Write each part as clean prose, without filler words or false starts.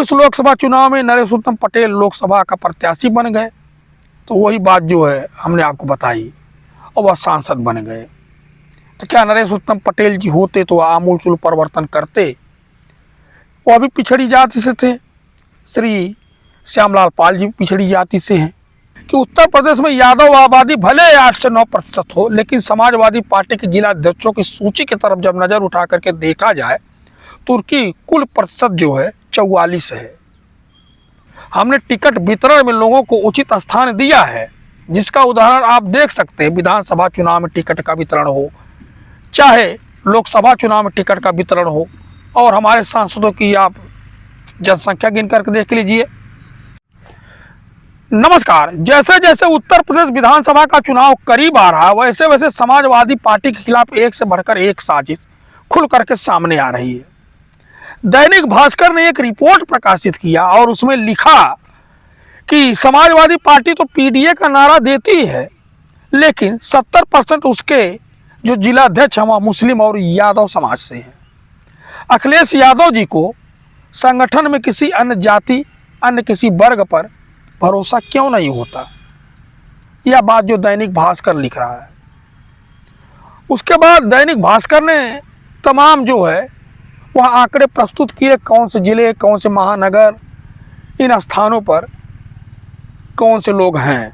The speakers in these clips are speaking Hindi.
इस लोकसभा चुनाव में नरेश उत्तम पटेल लोकसभा का प्रत्याशी बन गए, तो वही बात जो है हमने आपको बताई, और वह सांसद बन गए। तो क्या नरेश उत्तम पटेल जी होते तो आमूलचूल परिवर्तन करते? वो अभी पिछड़ी जाति से थे, श्री श्यामलाल पाल जी पिछड़ी जाति से हैं। कि उत्तर प्रदेश में यादव आबादी भले 8 से 9% हो, लेकिन समाजवादी पार्टी के जिला अध्यक्षों की सूची की तरफ जब नजर उठा करके देखा जाए तो उनकी कुल प्रतिशत जो है 44 है। हमने टिकट वितरण में लोगों को उचित स्थान दिया है, जिसका उदाहरण आप देख सकते हैं। विधानसभा चुनाव में टिकट का वितरण हो, चाहे लोकसभा चुनाव में टिकट का वितरण हो, और हमारे सांसदों की आप जनसंख्या गिन करके देख लीजिए। नमस्कार। जैसे जैसे उत्तर प्रदेश विधानसभा का चुनाव करीब आ रहा है, वैसे वैसे समाजवादी पार्टी के खिलाफ एक से बढ़कर एक साजिश खुल करके सामने आ रही है। दैनिक भास्कर ने एक रिपोर्ट प्रकाशित किया और उसमें लिखा कि समाजवादी पार्टी तो पीडीए का नारा देती है, लेकिन 70% उसके जो जिला अध्यक्ष हैं मुस्लिम और यादव समाज से हैं। अखिलेश यादव जी को संगठन में किसी अन्य जाति, अन्य किसी वर्ग पर भरोसा क्यों नहीं होता? यह बात जो दैनिक भास्कर लिख रहा है। उसके बाद दैनिक भास्कर ने तमाम जो है वह आंकड़े प्रस्तुत किए, कौन से जिले, कौन से महानगर, इन स्थानों पर कौन से लोग हैं।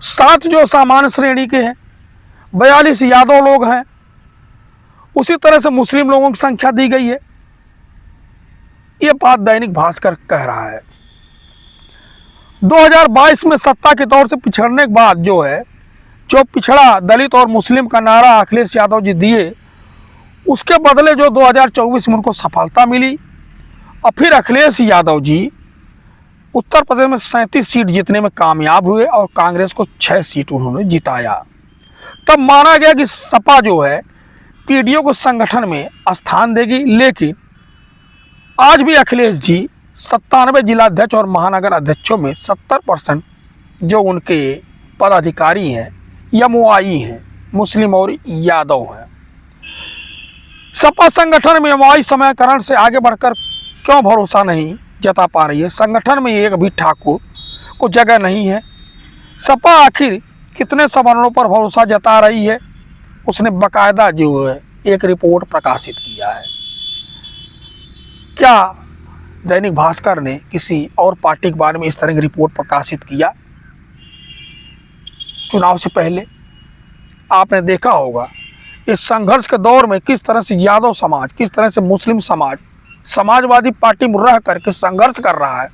7 जो सामान्य श्रेणी के हैं, 42 यादव लोग हैं, उसी तरह से मुस्लिम लोगों की संख्या दी गई है। यह बात दैनिक भास्कर कह रहा है। 2022 में सत्ता के तौर से पिछड़ने के बाद जो है, जो पिछड़ा दलित और मुस्लिम का नारा अखिलेश यादव जी दिए, उसके बदले जो 2024 में उनको सफलता मिली, और फिर अखिलेश यादव जी उत्तर प्रदेश में 37 सीट जीतने में कामयाब हुए और कांग्रेस को 6 सीट उन्होंने जिताया। तब माना गया कि सपा जो है पीडीओ को संगठन में स्थान देगी, लेकिन आज भी अखिलेश जी 97 जिला अध्यक्ष और महानगर अध्यक्षों में 70% जो उनके पदाधिकारी हैं एमओआई हैं, मुस्लिम और यादव हैं। सपा संगठन में एमओआई समीकरण से आगे बढ़कर क्यों भरोसा नहीं जता पा रही है? संगठन में एक भी ठाकुर को जगह नहीं है। सपा आखिर कितने सवर्णों पर भरोसा जता रही है? उसने बाकायदा जो है एक रिपोर्ट प्रकाशित किया है। क्या दैनिक भास्कर ने किसी और पार्टी के बारे में इस तरह की रिपोर्ट प्रकाशित किया? चुनाव से पहले आपने देखा होगा इस संघर्ष के दौर में किस तरह से यादव समाज, किस तरह से मुस्लिम समाज समाजवादी पार्टी में रह करके संघर्ष कर रहा है।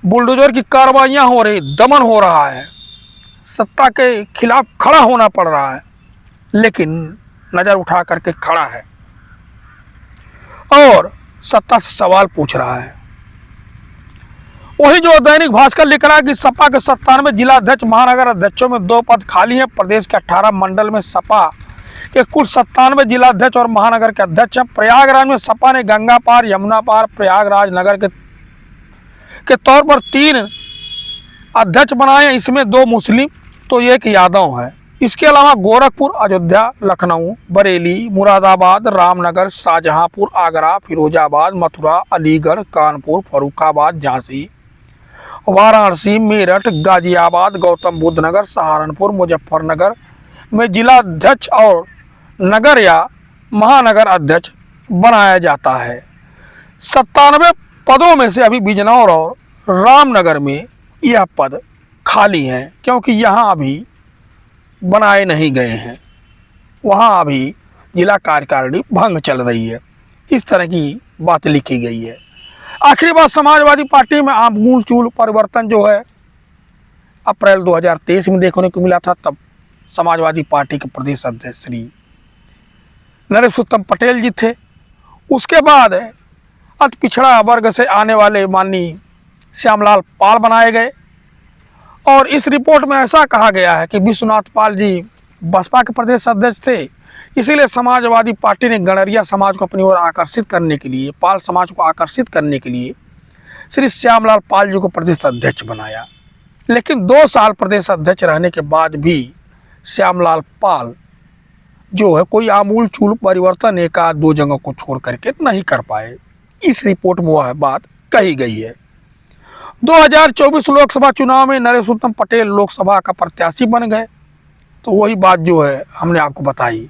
बुलडोजर की कार्रवाइयां हो रही, दमन हो रहा है, सत्ता के खिलाफ खड़ा होना पड़ रहा है, लेकिन नजर उठा करके खड़ा है और सत्ता से सवाल पूछ रहा है। वही जो दैनिक भास्कर लिख रहा है कि सपा के 97 जिला अध्यक्ष, महानगर अध्यक्षों में 2 पद खाली हैं। प्रदेश के 18 मंडल में सपा के कुल 97 जिला अध्यक्ष और महानगर के अध्यक्ष हैं। प्रयागराज में सपा ने गंगा पार, यमुना पार, प्रयागराज नगर के तौर पर 3 अध्यक्ष बनाए हैं। इसमें 2 मुस्लिम तो 1 यादव है। इसके अलावा गोरखपुर, अयोध्या, लखनऊ, बरेली, मुरादाबाद, रामनगर, शाहजहांपुर, आगरा, फिरोजाबाद, मथुरा, अलीगढ़, कानपुर, फर्रुखाबाद, झांसी, वाराणसी, मेरठ, गाजियाबाद, गौतम बुद्ध नगर, सहारनपुर, मुजफ्फरनगर में जिला अध्यक्ष और नगर या महानगर अध्यक्ष बनाया जाता है। 97 पदों में से अभी बिजनौर और रामनगर में यह पद खाली हैं, क्योंकि यहाँ अभी बनाए नहीं गए हैं। वहाँ अभी जिला कार्यकारिणी भंग चल रही है। इस तरह की बात लिखी गई है। आखिरी बात, समाजवादी पार्टी में आमूलचूल परिवर्तन जो है अप्रैल 2023 में देखने को मिला था। तब समाजवादी पार्टी के प्रदेश अध्यक्ष श्री नरेश उत्तम पटेल जी थे। उसके बाद अति पिछड़ा वर्ग से आने वाले माननीय श्यामलाल पाल बनाए गए, और इस रिपोर्ट में ऐसा कहा गया है कि विश्वनाथ पाल जी बसपा के प्रदेश अध्यक्ष थे, इसीलिए समाजवादी पार्टी ने गणरिया समाज को अपनी ओर आकर्षित करने के लिए, पाल समाज को आकर्षित करने के लिए श्री श्यामलाल पाल जी को प्रदेश अध्यक्ष बनाया। लेकिन 2 साल प्रदेश अध्यक्ष रहने के बाद भी श्यामलाल पाल जो है कोई आमूल चूल परिवर्तन 1 आध 2 जगहों को छोड़ करके नहीं कर पाए। इस रिपोर्ट में वह बात कही गई है। 2024 लोकसभा चुनाव में नरेश उत्तम पटेल लोकसभा का प्रत्याशी बन गए, तो वही बात जो है हमने आपको बताई,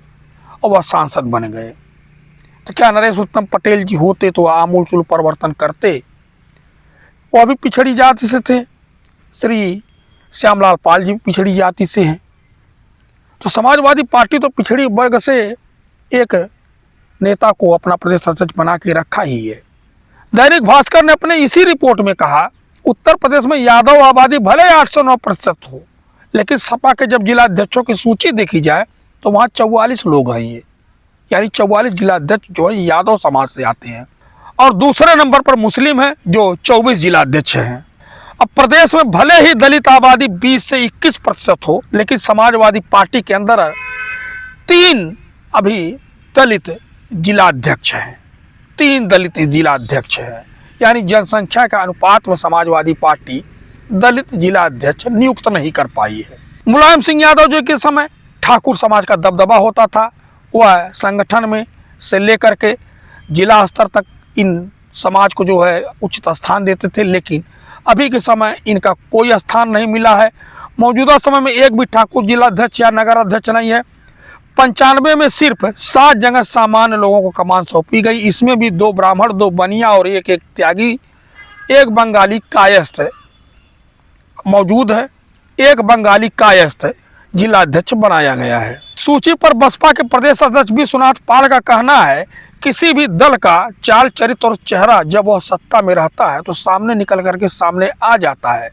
और वह सांसद बन गए। तो क्या नरेश उत्तम पटेल जी होते तो आमूलचूल परिवर्तन करते? वह भी पिछड़ी जाति से थे, श्री श्यामलाल पाल जी पिछड़ी जाति से हैं। तो समाजवादी पार्टी तो पिछड़ी वर्ग से एक नेता को अपना प्रदेश अध्यक्ष बना के रखा ही है। दैनिक भास्कर ने अपने इसी रिपोर्ट में कहा, उत्तर प्रदेश में यादव आबादी भले 809% हो, लेकिन सपा के जब जिला अध्यक्षों की सूची देखी जाए तो वहाँ 44 लोग हैं, ये यानी 44 जिला अध्यक्ष जो है यादव समाज से आते हैं, और दूसरे नंबर पर मुस्लिम है जो 24 जिला अध्यक्ष हैं। अब प्रदेश में भले ही दलित आबादी 20 से 21% हो, लेकिन समाजवादी पार्टी के अंदर 3 अभी दलित जिला अध्यक्ष हैं, 3 दलित जिला अध्यक्ष हैं, यानी जनसंख्या के अनुपात में समाजवादी पार्टी दलित जिला अध्यक्ष नियुक्त नहीं कर पाई है। मुलायम सिंह यादव जो के समय ठाकुर समाज का दबदबा होता था, वह संगठन में से लेकर के जिला स्तर तक इन समाज को जो है उचित स्थान देते थे, लेकिन अभी के समय इनका कोई स्थान नहीं मिला है। मौजूदा समय में एक भी ठाकुर जिला अध्यक्ष या नगर अध्यक्ष नहीं है। 95 में सिर्फ 7 जगह सामान्य लोगों को कमान सौंपी गई, इसमें भी 2 ब्राह्मण, 2 बनिया और एक त्यागी, 1 बंगाली कायस्थ मौजूद है। 1 बंगाली कायस्थ जिला अध्यक्ष बनाया गया है। सूची पर बसपा के प्रदेश अध्यक्ष विश्वनाथ पाल का कहना है, किसी भी दल का चाल चरित्र और चेहरा जब वह सत्ता में रहता है तो सामने निकल करके सामने आ जाता है।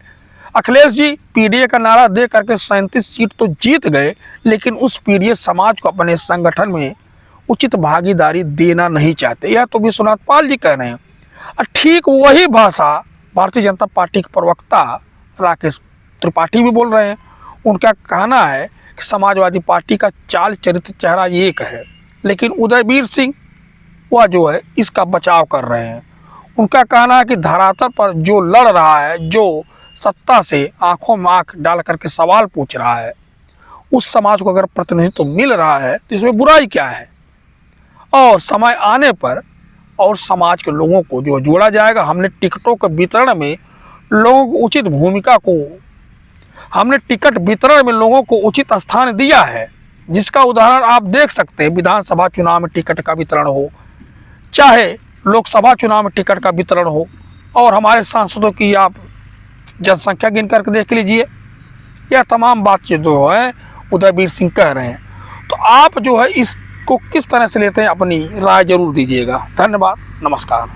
अखिलेश जी पीडीए का नारा दे करके 37 सीट तो जीत गए, लेकिन उस पीडीए समाज को अपने संगठन में उचित भागीदारी देना नहीं चाहते, यह तो विश्वनाथ पाल जी कह रहे हैं। और ठीक वही भाषा भारतीय जनता पार्टी के प्रवक्ता राकेश त्रिपाठी भी बोल रहे हैं। उनका कहना है कि समाजवादी पार्टी का चाल चरित्र चेहरा एक है, लेकिन उदयवीर सिंह वह जो है इसका बचाव कर रहे हैं। उनका कहना है कि धरातल पर जो लड़ रहा है, जो सत्ता से आंखों में आंख डाल करके सवाल पूछ रहा है, उस समाज को अगर प्रतिनिधित्व मिल रहा है तो इसमें बुराई क्या है। और समय आने पर और समाज के लोगों को जो जोड़ा जाएगा। हमने टिकटों के वितरण में लोगों को उचित भूमिका को, हमने टिकट वितरण में लोगों को उचित स्थान दिया है, जिसका उदाहरण आप देख सकते हैं। विधानसभा चुनाव में टिकट का वितरण हो, चाहे लोकसभा चुनाव में टिकट का वितरण हो, और हमारे सांसदों की आप जनसंख्या गिन करके देख लीजिए। यह तमाम बातचीत जो है उदयवीर सिंह कह रहे हैं। तो आप जो है इसको किस तरह से लेते हैं, अपनी राय जरूर दीजिएगा। धन्यवाद, नमस्कार।